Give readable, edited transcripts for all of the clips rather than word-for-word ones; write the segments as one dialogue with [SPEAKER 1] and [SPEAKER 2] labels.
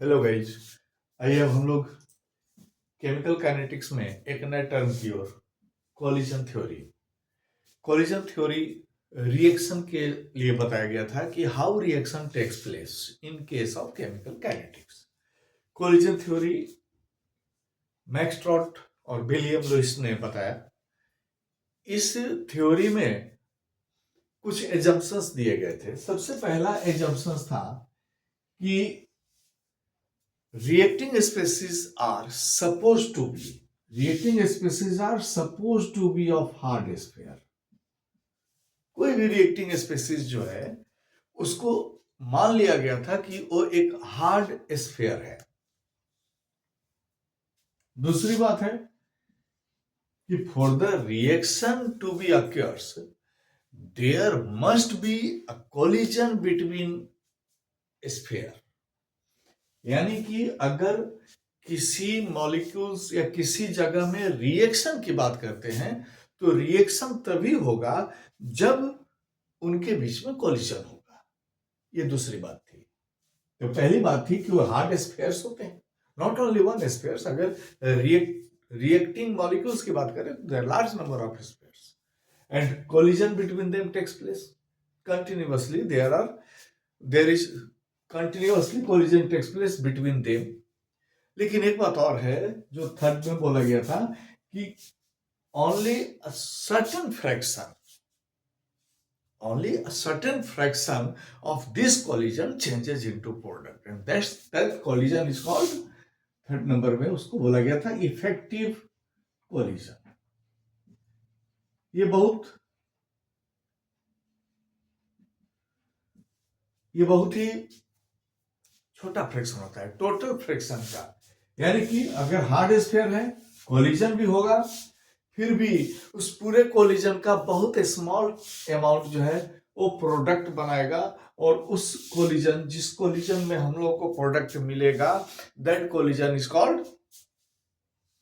[SPEAKER 1] Hello guys, आइए अब हम लोग केमिकल काइनेटिक्स में एक नए टर्म की ओर, collision theory. Collision theory reaction के लिए बताया गया था कि how reaction takes place in case of chemical kinetics. Collision theory Max Trautz और विलियम लुइस ने बताया। इस थ्योरी में कुछ एजम्पशंस दिए गए थे। सबसे पहला एजम्पशन था कि reacting species are supposed to be of hard sphere. कोई भी रिएक्टिंग स्पेसीज जो है उसको मान लिया गया था कि वो एक हार्ड स्फीयर है। दूसरी बात है कि for the reaction to be occurs there must be a collision between sphere, यानी कि अगर किसी मॉलिक्यूल्स या किसी जगह में रिएक्शन की बात करते हैं तो रिएक्शन तभी होगा जब उनके बीच में कोलिजन होगा। ये दूसरी बात थी। तो पहली बात थी कि वो हार्ड स्फीयर्स होते हैं, नॉट ओनली वन स्फीयर्स। अगर रिएक्टिंग मॉलिक्यूल्स की बात करें तो there large number of spheres and collision between them takes place continuously. There is continuously collision takes place between them. लेकिन एक बात और है जो थर्ड में बोला गया था कि only a certain fraction of this collision changes into product, and that collision is called, third number में उसको बोला गया था इफेक्टिव कोलिजन। ये बहुत ही छोटा फ्रैक्शन होता है टोटल फ्रैक्शन का, यानी कि अगर हार्ड स्फीयर है कोलिजन भी होगा, फिर भी उस पूरे कोलिजन का बहुत स्मॉल अमाउंट जो है वो प्रोडक्ट बनाएगा, और उस कोलिजन जिस कोलिजन में हम लोग को प्रोडक्ट मिलेगा that collision is called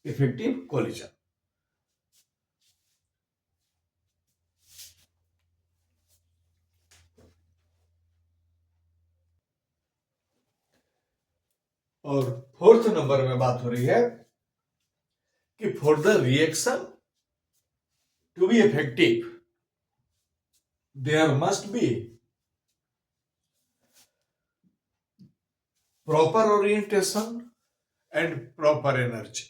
[SPEAKER 1] effective collision. और फोर्थ नंबर में बात हो रही है कि for the reaction to be effective there must be proper orientation and proper energy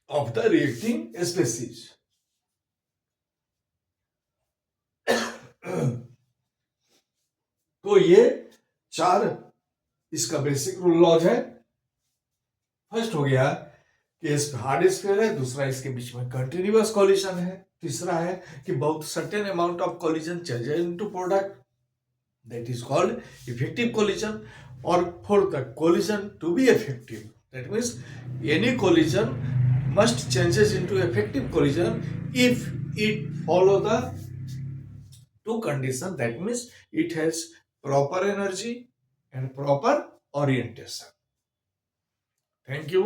[SPEAKER 1] of the reacting species. तो ये चार इसका बेसिक रूल लॉज है। फर्स्ट हो गया कि इस हार्ड स्फीयर है, दूसरा इसके बीच में कंटिन्यूअस कोलिजन है, तीसरा है कि बहुत certain amount of collision changes into product, that is called effective collision. और fourth, the collision to be effective, that means any collision must changes into effective collision if it follow the two conditions, that means it has proper energy and proper orientation. Thank you.